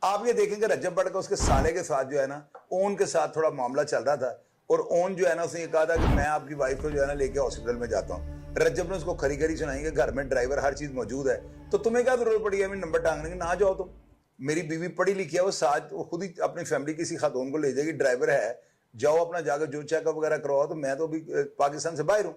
आप ये देखेंगे रजब भट्ट का उसके साले के साथ जो है ना, ओन के साथ थोड़ा मामला चल रहा था, और ओन जो है ना उसने ये कहा था कि मैं आपकी वाइफ को जो है ना लेके हॉस्पिटल में जाता हूँ। रजब ने उसको खरी खरी सुनाई कि घर में ड्राइवर हर चीज मौजूद है, तो तुम्हें क्या जरूरत पड़ी है नंबर टांगने की, ना जाओ तुम। मेरी बीवी पढ़ी लिखी है, वो साथ वो खुद ही अपनी फैमिली किसी खातून को ले जाएगी, ड्राइवर है, जाओ अपना जाकर जो चेकअप वगैरह करवाओ, तो मैं तो अभी पाकिस्तान से बाहर हूँ।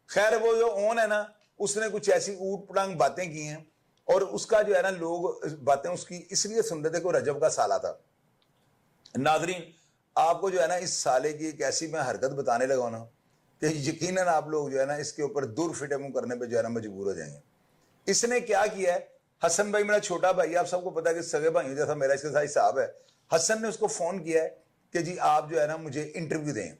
खैर वो जो ओन है ना, उसने कुछ ऐसी ऊट पटांग बातें की हैं, और उसका जो है ना लोग बातें उसकी इसलिए सुन रहे थे कि वो रजब का साला था। नाजरीन, आपको जो है ना इस साले की एक ऐसी मैं हरकत बताने लगा ना कि यकीनन आप लोग जो है ना इसके ऊपर दूर फिटे मुंह करने पे जो है ना मजबूर हो जाएंगे। इसने क्या किया है, हसन भाई मेरा छोटा भाई, आप सबको पता है कि सगे भाइयों जैसा मेरा इसके साथ हिसाब है। हसन ने उसको फोन किया है कि जी आप जो है ना मुझे इंटरव्यू दें,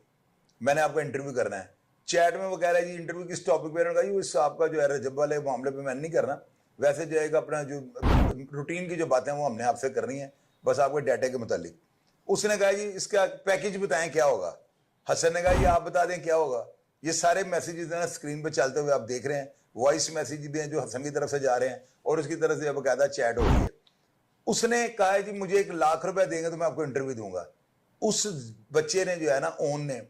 मैंने आपका इंटरव्यू करना है। चैट में वो कह रहा है जी इंटरव्यू किस टॉपिक पे, इस आपका जो है रजब वाले मामले पे मैंने नहीं करना, वैसे जो है अपना जो रूटीन की जो बातें वो हमने आपसे करनी है, बस आपके डाटे के मुतालिक। उसने कहा जी इसका पैकेज बताएं क्या होगा। हसन ने कहा ये आप बता दें क्या होगा। ये सारे मैसेजेस ना स्क्रीन पे चलते हुए आप देख रहे हैं, वॉइस मैसेज भी हैं जो हसन की तरफ से जा रहे हैं और उसकी तरफ से बकायदा चैट हो रही है। उसने कहा है जी मुझे 1 लाख रुपए देंगे तो मैं आपको इंटरव्यू दूंगा। उस बच्चे ने जो है ना ओन ने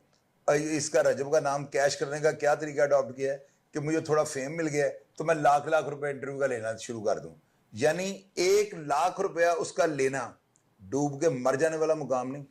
इसका रजब का नाम कैश करने का क्या तरीका अडॉप्ट किया है कि मुझे थोड़ा फेम मिल गया है तो मैं लाख लाख रुपए इंटरव्यू का लेना शुरू कर दूं। यानी 1 लाख रुपया उसका लेना डूब के मर जाने वाला मुकाम नहीं।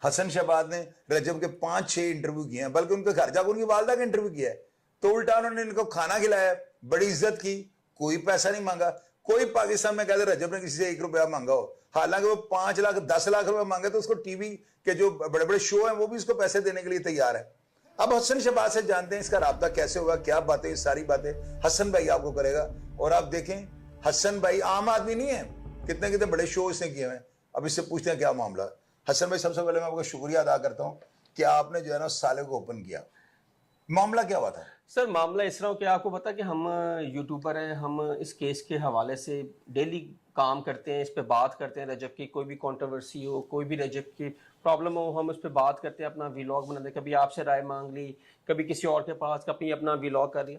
हसन शहबाज ने रजब के 5-6 इंटरव्यू किए हैं, बल्कि उनके घर जाकर उनकी वालदा का इंटरव्यू किया है, तो उल्टा उन्होंने इनको खाना खिलाया, बड़ी इज्जत की, कोई पैसा नहीं मांगा। कोई पाकिस्तान में कहते रजब ने किसी से 1 रुपया मांगा हो, हालांकि वो 5 लाख 10 लाख रुपए मांगे तो उसको टीवी के जो बड़े बड़े शो हैं वो भी उसको पैसे देने के लिए तैयार है। अब हसन शहबाज से जानते हैं इसका राब्ता कैसे होगा, क्या बातें, सारी बातें हसन भाई आपको करेगा। और आप देखें हसन भाई आम आदमी नहीं है, कितने कितने बड़े शो इसने किए हैं। अब इससे पूछते हैं क्या मामला। हसन भाई सबसे पहले मैं आपका शुक्रिया अदा करता हूं कि आपने जो है ना साले को ओपन किया। मामला क्या हुआ था सर? मामला इस तरह हो कि आपको पता कि हम यूट्यूबर हैं, हम इस केस के हवाले से डेली काम करते हैं, इस पे बात करते हैं। रजब की कोई भी कंट्रोवर्सी हो, कोई भी रजब की प्रॉब्लम हो, हम उस पर बात करते हैं, अपना व्लॉग बनाते हैं। कभी आपसे राय मांग ली, कभी किसी और के पास, कभी अपना व्लॉग कर दिया।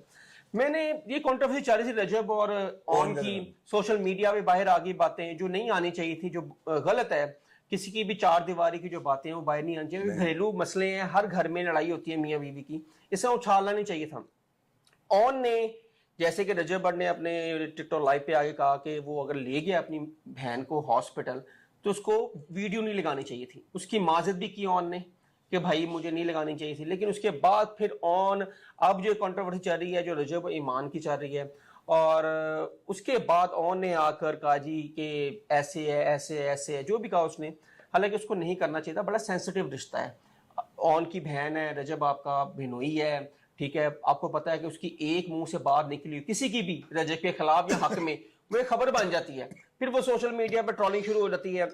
मैंने ये कंट्रोवर्सी चल रही थी रजब और ऑन की, सोशल मीडिया पे बाहर आ गई बातें जो नहीं आनी चाहिए थी, जो गलत है। किसी की भी 4 दीवारी की जो बातें हैं वो बाहर नहीं आनी चाहिए। घरेलू मसले हैं, हर घर में लड़ाई होती है मियाँ बीवी की, इसे उछालना नहीं चाहिए था। ऑन ने जैसे कि रजब भट्ट ने अपने टिकटॉक लाइव पे आगे कहा कि वो अगर ले गया अपनी बहन को हॉस्पिटल तो उसको वीडियो नहीं लगानी चाहिए थी। उसकी माजत भी की ऑन ने कि भाई मुझे नहीं लगानी चाहिए थी। लेकिन उसके बाद फिर ऑन अब जो कंट्रोवर्सी चल रही है जो रजब ईमान की चल रही है, और उसके बाद ऑन ने आकर कहा जी कि ऐसे है ऐसे है ऐसे है, जो भी कहा उसने। हालांकि उसको नहीं करना चाहिए था, बड़ा सेंसिटिव रिश्ता है। ऑन की बहन है, रजब आपका बिनोई है, ठीक है। आपको पता है कि उसकी एक मुंह से बात निकली किसी की भी रजब के खिलाफ या हक में, वो एक खबर बन जाती है, फिर वो सोशल मीडिया पर ट्रोलिंग शुरू हो जाती है।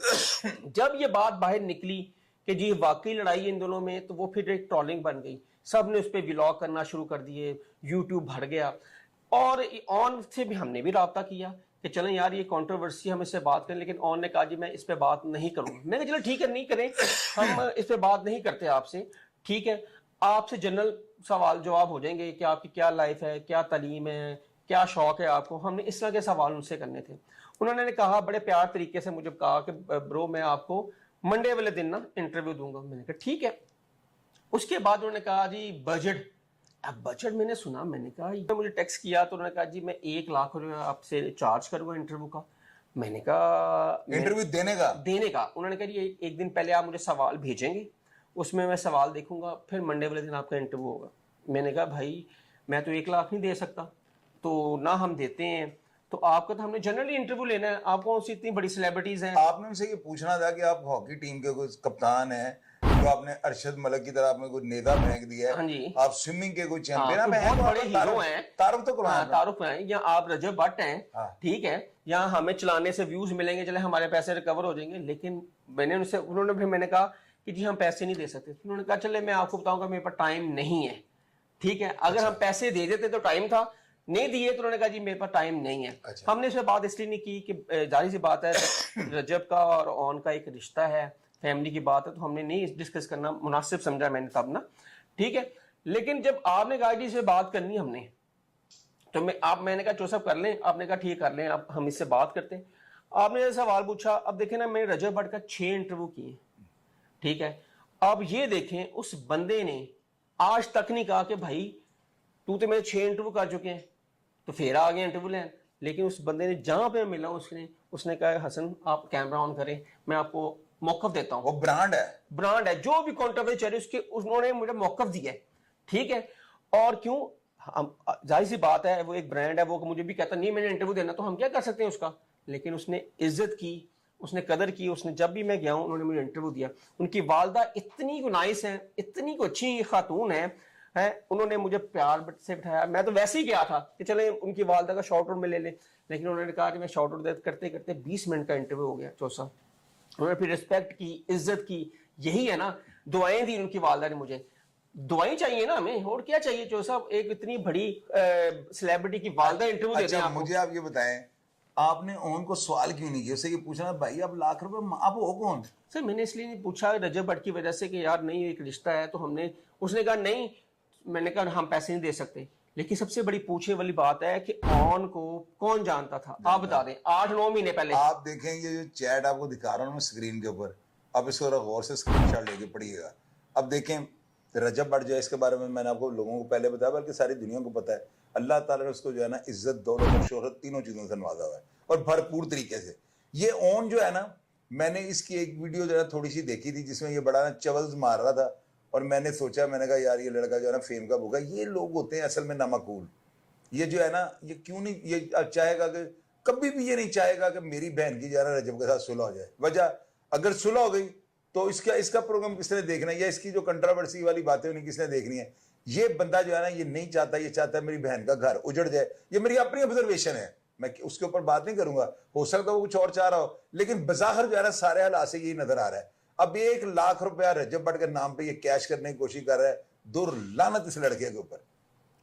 जब ये बात बाहर निकली कि जी वाकई लड़ाई इन दोनों में, तो वो फिर एक ट्रोलिंग बन गई। सब ने उस पर व्लॉग करना शुरू कर दिए, यूट्यूब भर गया। और ऑन से भी हमने भी राब्ता किया कि चलें यार ये कंट्रोवर्सी हम इससे बात करें, लेकिन ऑन ने कहा जी मैं इस पे बात नहीं करूंगा। मैंने कहा चलो ठीक है नहीं करें, हम इस पे बात नहीं करते आपसे, ठीक है। आपसे जनरल सवाल जवाब हो जाएंगे कि आपकी क्या लाइफ है, क्या तालीम है, क्या शौक है आपको। हमने इस तरह के सवाल उनसे करने थे। उन्होंने कहा बड़े प्यार तरीके से मुझे कहा कि ब्रो मैं आपको मंडे वाले दिन ना इंटरव्यू दूंगा। मैंने कहा ठीक है। उसके बाद उन्होंने कहा जी बजट। अब बजट मैंने सुना, मैंने कहा मुझे टेक्स्ट किया तो उन्होंने कहा जी मैं 1 लाख रुपए आपसे चार्ज करूंगा इंटरव्यू का। मैंने कहा इंटरव्यू देने का। उन्होंने कहा जी 1 दिन पहले आप मुझे सवाल भेजेंगे, उसमें मैं सवाल देखूंगा, फिर मंडे वाले दिन आपका इंटरव्यू होगा। मैंने कहा भाई मैं तो 1 लाख नहीं दे सकता, तो ना हम देते हैं तो आपका तो हमने जनरली इंटरव्यू लेना है। आप कौन सी इतनी बड़ी सेलिब्रिटीज हैं? आपने उनसे ये पूछना था कि आप हॉकी टीम के कोई कप्तान हैं, तो आपने अरशद मलक की तरह आपने कोई नेता फेंक दिया है। हाँ जी। आप स्विमिंग के कोई चैंपियन तो बहुत बड़े हीरो हैं, तारुफ तो करवाएं। तारुफ हैं, या आप रजब भट्ट हैं, ठीक है, या हमें चलाने से व्यूज मिलेंगे, चले हमारे पैसे रिकवर हो जाएंगे। लेकिन मैंने उनसे, उन्होंने फिर मैंने कहा कि जी हम पैसे नहीं दे सकते। उन्होंने कहा चले मैं आपको बताऊंगा मेरे पास टाइम नहीं है, ठीक है। अगर हम पैसे दे देते तो टाइम था, नहीं दिए तो उन्होंने कहा जी मेरे पास टाइम नहीं है। हमने इसमें बात इसलिए नहीं की कि जाहिर सी बात है रजब का और ऑन का एक रिश्ता है, फैमिली की बात है, तो हमने नहीं डिस्कस करना मुनासिब समझा मैंने तब ना, ठीक है। लेकिन जब आपने कहा जी से बात करनी हमने, तो मैंने कहा चो सब कर लें। आपने कहा ठीक कर लें, आप हम इससे बात करते हैं। आपने ये सवाल पूछा, अब देखें ना, मैंने रजब भट्ट का 6 इंटरव्यू किए, ठीक है। अब ये देखें, उस बंदे ने आज तक नहीं कहा कि भाई तू तो मेरे 6 इंटरव्यू कर चुके हैं तो फिर आ गए इंटरव्यू लें। लेकिन उस बंदे ने जहां पे मिला उसने कहा हसन आप कैमरा ऑन करें, मैं आपको मौकफ देता हूं। वो ब्रांड है, जो भी कॉन्ट्रोवर्सी चल रही उसके उन्होंने मुझे मौकफ दिया है, ठीक है। और क्यों, हम जाहिर सी बात है वो एक ब्रांड है, वो मुझे भी कहता नहीं मैंने इंटरव्यू देना, तो हम क्या कर सकते हैं उसका। लेकिन उसने इज्जत की, उसने कदर की, उसने जब भी मैं गया हूं उन्होंने मुझे इंटरव्यू दिया। उनकी वालदा इतनी को नाइस है, इतनी को अच्छी खातून है, उन्होंने मुझे प्यार से बिठाया। मैं तो वैसे ही गया था कि चले उनकी वालदा का शॉर्ट आउट में ले लें, लेकिन उन्होंने कहा कि मैं शॉर्ट आउट करते करते 20 मिनट का इंटरव्यू हो गया। चौसा उन्होंने फिर रिस्पेक्ट की, इज्जत की, यही है ना। दुआएं दी उनकी वालदा ने मुझे, दुआएं चाहिए ना हमें, और क्या चाहिए। चौसा एक इतनी बड़ी सेलिब्रिटी की वालदा इंटरव्यू देते हैं आपको। मुझे आप ये बताएं, आपने ओन को सवाल क्यों नहीं किया, उससे ये पूछना भाई आप लाख रुपए आप हो कौन। सर मैंने इसलिए नहीं पूछा रजब भट्ट की वजह से कि यार नहीं एक रिश्ता है, तो हमने, उसने कहा नहीं, मैंने कहा हम पैसे नहीं दे सकते। लेकिन सबसे बड़ी पूछने वाली बात है कि ऑन को कौन जानता था, आप बता दें। 8-9 महीने पहले आप देखें ये जो चैट आपको दिखा रहा हूँ मैं स्क्रीन के ऊपर, अब इसको गौर से स्क्रीनशॉट लेके पढ़िएगा। अब देखें रजब भट्ट जो है, इसके बारे में मैंने आपको लोगों को पहले बताया, बल्कि सारी दुनिया को पता है, अल्लाह ताला ने उसको जो है ना इज्जत, दौलत और शोहरत तीनों चीजों से नवाजा हुआ है, और भरपूर तरीके से। ये ऑन जो है ना, मैंने इसकी एक वीडियो जो है थोड़ी सी देखी थी जिसमें ये बड़ा ना चवल्स मार रहा था, और मैंने सोचा, मैंने कहा यार ये लड़का जो है ना फेम का भूखा, ये लोग होते हैं असल में नामकूल। ये जो है ना, ये क्यों नहीं ये चाहेगा कि कभी भी ये नहीं चाहेगा कि मेरी बहन की जो है ना रजब के साथ सुलह हो जाए। वजह अगर सुलह हो गई तो इसका प्रोग्राम किसने देखना है, या इसकी जो कंट्रोवर्सी वाली बातें उन्हें किसने देखनी है। ये बंदा जो है ना ये नहीं चाहता, ये चाहता है मेरी बहन का घर उजड़ जाए। ये मेरी अपनी ऑब्जर्वेशन है, मैं उसके ऊपर बात नहीं करूंगा, हो सकता है वो कुछ और चाह रहा हो, लेकिन बज़ाहिर जो है ना सारे हालात से यही नजर आ रहा है। अब 1 लाख रुपया रजब भट्ट के नाम पे ये कैश करने की कोशिश कर रहा है, दूर लानत इस लड़के के ऊपर।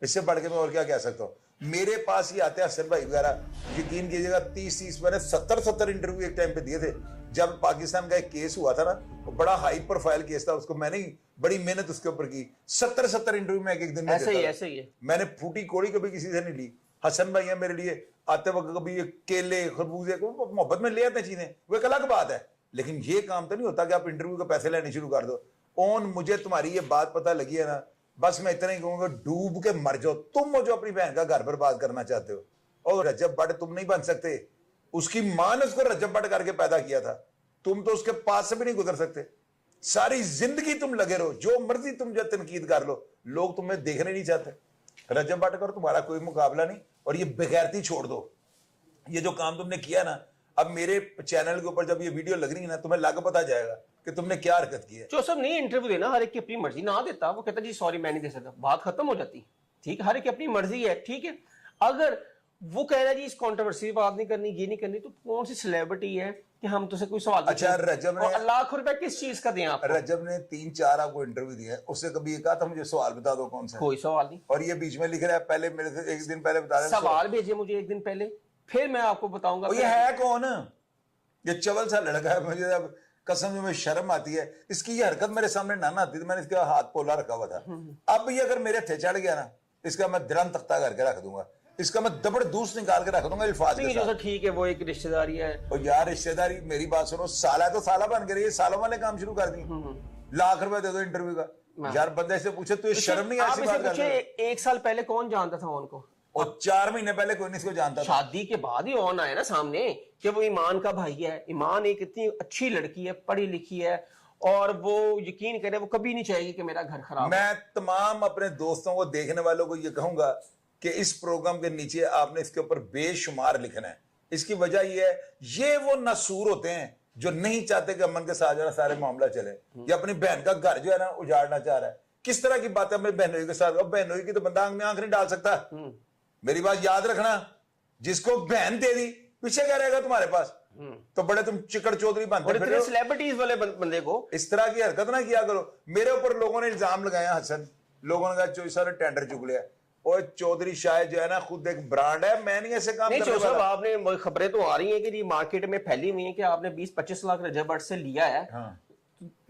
इससे बढ़ के मैं और क्या कह सकता हूँ। मेरे पास ही आते हैं हसन भाई वगैरह, यकीन कीजिएगा 30 मैंने 70 इंटरव्यू एक टाइम पे दिए थे। जब पाकिस्तान का एक केस हुआ था ना, वो बड़ा हाई प्रोफाइल केस था, उसको मैंने बड़ी मेहनत उसके ऊपर की। 70 इंटरव्यू में एक दिन में ऐसे ही है। मैंने फूटी कोड़ी कभी किसी से नहीं ली। हसन भाई है मेरे लिए, आते वक्त कभी केले खरबूजे मोहब्बत में ले आते चीजें, वो एक अलग बात है। लेकिन ये काम तो नहीं होता कि आप इंटरव्यू के पैसे लेने शुरू कर दो। ओन मुझे तुम्हारी ये बात पता लगी है ना, बस मैं इतना ही कहूंगा, डूब के मर जाओ तुम, वो जो अपनी बहन का घर बर्बाद करना चाहते हो। और रजब भट्ट तुम नहीं बन सकते, उसकी मां ने उसको रजब भट्ट करके पैदा किया था, तुम तो उसके पास से भी नहीं गुजर सकते। सारी जिंदगी तुम लगे रहो, जो मर्जी तुम जो तनकीद कर लो, लोग तुम्हें देखने नहीं चाहते। रजब भट्ट का तुम्हारा कोई मुकाबला नहीं, और ये बेगैरती छोड़ दो। ये जो काम तुमने किया ना, अब मेरे चैनल के ऊपर जब ये वीडियो लग रही है ना, तुम्हें लग पता जाएगा कि तुमने क्या हरकत की है। जो सब नहीं इंटरव्यू देना, हर एक की अपनी मर्जी, ना देता वो कहता जी सॉरी मैं नहीं दे सकता, बात खत्म हो जाती। ठीक है, हर एक की अपनी मर्जी है, ठीक है। अगर वो कह रहा है जी इस कंट्रोवर्सी बात नहीं करनी, ये नहीं करनी, तो कौन सी सेलिब्रिटी है कि हम तुझसे कोई सवाल। अच्छा, रजब ने लाख रुपए किस चीज का दें आप? रजब ने 3-4 आपको इंटरव्यू दिया है, उससे कभी ये कहा था मुझे सवाल बता दो कौन सा? कोई सवाल नहीं। और ये बीच में लिख रहा है पहले मेरे से 1 दिन पहले बता रहे सवाल भेजिए मुझे 1 दिन पहले, फिर मैं आपको बताऊंगा। ये है कौन? ये चवल सा लड़का है, मुझे अब कसम में शर्म आती है। इसकी ये हरकत मेरे सामने ना आती तो मैंने इसका हाथ पोला रखा हुआ था। अब ये अगर मेरे थे चढ़ गया ना, इसका मैं दिरन तख्ता करके रख दूंगा, इसका मैं दबड़ दूस निकाल के रख दूंगा अल्फाज के साथ। ठीक है, वो एक रिश्तेदारी है। और यार रिश्तेदारी, मेरी बात सुनो, साला तो साला बन के रही है, सालों वाले काम शुरू कर दिए। लाख रुपए दे दो इंटरव्यू का। यार बंदे से पूछे तो शर्म नहीं ऐसी बात करते? 1 साल पहले कौन जानता था उनको, और 4 महीने पहले कोई नहीं इसको जानता था। शादी के बाद ही ऑन आया ना सामने कि वो ईमान का भाई है। ईमान एक इतनी अच्छी लड़की है, पढ़ी लिखी है, और वो यकीन करे वो कभी नहीं चाहेगी कि मेरा घर खराब। मैं तमाम अपने दोस्तों को, देखने वालों को ये कहूंगा कि इस प्रोग्राम के नीचे आपने इसके ऊपर बेशुमार लिखना है। इसकी वजह ये है, ये वो नसूर होते हैं जो नहीं चाहते कि अमन के साथ जो है सारे मामला चले, या अपनी बहन का घर जो है ना उजाड़ना चाह रहा है। किस तरह की बात है अपने बहनोई के साथ? बहनोई की तो बंदा आंख में आंख नहीं डाल सकता। मेरी बात याद रखना, जिसको बहन दे दी पीछे क्या रहेगा तुम्हारे पास? तो बड़े तुम चिकड़ चौधरी बनते फिर सेलिब्रिटीज वाले बंदे को इस तरह की हरकत ना किया करो। मेरे ऊपर लोगों ने इल्जाम लगाया, हसन, लोगों ने कहा चौधरी साहब ने टेंडर चुक लिया। और चौधरी शायद जो है ना खुद एक ब्रांड है, मैं नहीं ऐसे काम करने वाला। आपने खबरें तो आ रही हैं कि मार्केट में फैली हुई है कि आपने 20-25 लाख रजब भट्ट से लिया है। हाँ।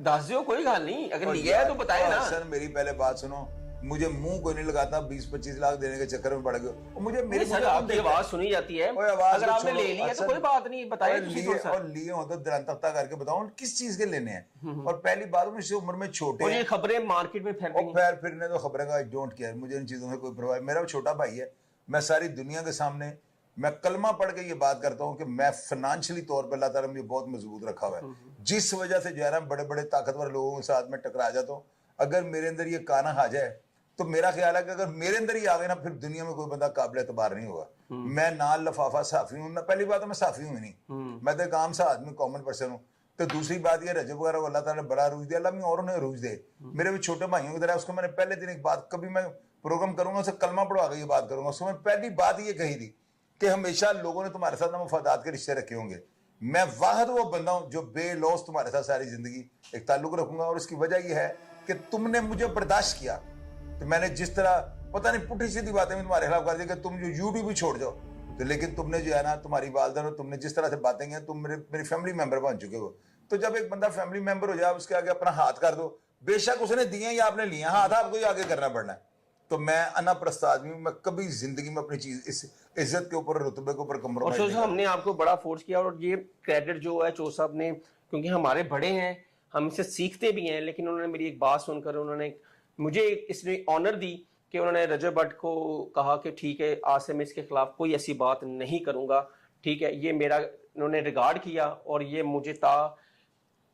दस दो, कोई गल नहीं, अगर लिया है तो बताए ना। सर मेरी पहले बात सुनो, मुझे मुंह कोई नहीं लगाता, 20-25 लाख देने के चक्कर में पड़ गए। और मुझे मेरे सर आपकी आवाज सुनी जाती है, ओए आवाज अगर को आपने छोड़ो, ले लिया तो अच्छा, कोई बात नहीं, बताइए और किसी लिए को सर। और लिए हो तो दिलान तख्ता करके बताओ किस चीज के लेने हैं। और पहली बात, मुझे उम्र में छोटे और ये हैं खबरें मार्केट में फैल रही और हैं। फैर फिरने तो खबरें का डोंट केयर, मुझे इन चीजों से कोई परवाह। मेरा वो छोटा भाई है, मैं सारी दुनिया के सामने मैं कलमा पढ़ के ये बात करता हूँ कि मैं फाइनेंशियली तौर पर अल्लाह ताला ने मुझे बहुत मजबूत रखा हुआ है, जिस वजह से जो है ना बड़े बड़े ताकतवर लोगों के साथ में टकरा जाता हूँ। अगर मेरे अंदर ये काना आ जाए तो मेरा ख्याल है कि अगर मेरे अंदर ही आ गए ना, फिर दुनिया में कोई बंदा काबिल एतबार नहीं होगा। मैं ना लफाफा साफी हूँ ना, पहली बात तो मैं साफी हूँ ही नहीं, मैं तो एक आम सा आदमी कॉमन पर्सन हूँ। तो दूसरी बात ये, रजब वगैरह को अल्लाह ताला ने बड़ा अरूज दिया, अल्लाह में और उन्हें अरूज दे। मेरे भी छोटे भाइयों की तरह, उसको मैंने पहले दिन एक बात, कभी मैं प्रोग्राम करूंगा उसे कलमा पढ़वा के ये बात करूंगा, उसको मैं पहली बात ये कही थी कि हमेशा लोगों ने तुम्हारे साथ ना मफादात के रिश्ते रखे होंगे, मैं वाहद वो बंदा हूं जो बेलौस तुम्हारे साथ सारी जिंदगी एक ताल्लुक रखूंगा। और इसकी वजह यह है कि तुमने मुझे बर्दाश्त किया, तो मैंने जिस तरह पता नहीं पुठी सीधी बातें भी तुम्हारे खिलाफ कर दी कि तुम जो यूट्यूब भी छोड़ जाओ, तो लेकिन तुमने जो है ना, तुम्हारी वालदा ने तुमने जिस तरह से बातें की, तुम मेरी फैमिली मेंबर बन चुके हो। तो जब एक बंदा फैमिली मेंबर हो जाए, उसके आगे अपना हाथ कर दो, बेशक उसने दिए या आपने लिए, हाथ आपको ही आगे करना पड़ना है। तो मैं अनाप्रस्त आदमी हूं, मैं कभी जिंदगी में अपनी चीज इस इज्जत के ऊपर, रुतबे के ऊपर और कम्प्रोमाइज चो नहीं साहब हमने आपको बड़ा फोर्स किया, और ये क्रेडिट जो है चो साहब ने, क्योंकि हमारे बड़े हैं, हम इससे सीखते भी हैं, लेकिन उन्होंने मेरी एक बात सुनकर उन्होंने मुझे इसमें ऑनर दी कि उन्होंने रजब भट्ट को कहा कि ठीक है, आज से मैं इसके खिलाफ कोई ऐसी बात नहीं करूंगा, ठीक है। ये मेरा उन्होंने रिगार्ड किया, और ये मुझे ता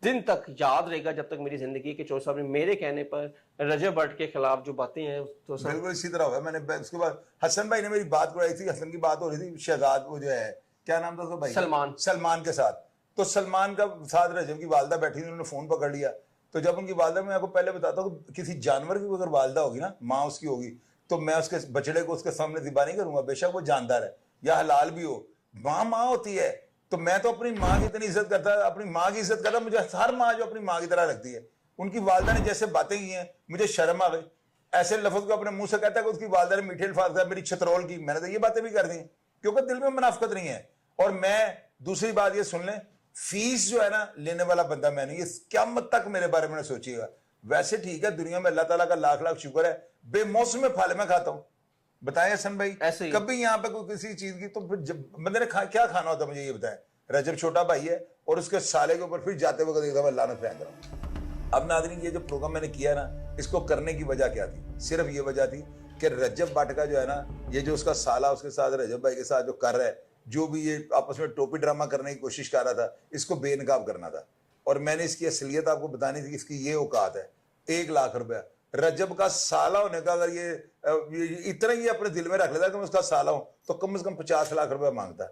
दिन तक याद रहेगा, जब तक मेरी जिंदगी के। चो साहब ने मेरे कहने पर रजब भट्ट के खिलाफ जो बातें हैं, तो सर बिल्कुल इसी तरह हुआ। मैंने उसके बाद हसन भाई ने मेरी बात कराई थी, हसन की बात हो रही थी शहजाद, वो जो है क्या नाम था उसका भाई, सलमान के साथ। तो सलमान का साथ रजब की वालदा बैठी थी, उन्होंने फोन पकड़ लिया। तो जब उनकी वालदा, मैं आपको पहले बताता हूँ, किसी जानवर की अगर वालदा होगी ना, माँ उसकी होगी, तो मैं उसके बछड़े को उसके सामने ज़िबा नहीं करूंगा, बेशक वो जानदार है या हलाल भी हो, माँ माँ होती है। तो मैं तो अपनी माँ की इतनी इज्जत करता, अपनी माँ की इज्जत करता, मुझे हर माँ जो अपनी माँ की तरह रखती है। उनकी वालदा ने जैसे बातें की हैं, मुझे शर्म आ गई। ऐसे लफ्ज को अपने मुंह से कहता है कि उसकी वालदा ने मीठे अल्फाज का मेरी छतरोल की, मैंने तो ये बातें भी कर दी क्योंकि दिल में मुनाफिकत नहीं है। और मैं दूसरी बात ये सुन लें, फीस जो है ना लेने वाला बंदा मैं नहीं, ये क़यामत तक मेरे बारे में सोचिएगा। वैसे ठीक है, दुनिया में अल्लाह ताला का लाख लाख शुक्र है, बेमौसम फल मैं खाता हूँ। बताएं हसन भाई, ऐसे ही कभी यहाँ पे कोई किसी चीज की, तो फिर बंदे ने क्या खाना होता, मुझे ये बताएं। रजब छोटा भाई है और उसके साले के ऊपर फिर जाते वक्त एक दफा लानत फेंक रहा हूं। अब नाज़रीन, ये जो प्रोग्राम मैंने किया ना, इसको करने की वजह क्या थी? सिर्फ ये वजह थी कि रजब भट्ट का जो है ना, ये जो उसका साला उसके साथ रजब भाई के साथ जो कर रहा है, जो भी ये आपस में टोपी ड्रामा करने की कोशिश कर रहा था, इसको बेनकाब करना था। और मैंने इसकी असलियत आपको बतानी थी, इसकी ये औकात है। 1 लाख रुपया रजब का साला होने का, अगर ये इतना ही अपने दिल में रख लेता कि मैं उसका साला हूं, तो कम से कम 50 लाख रुपया मांगता है।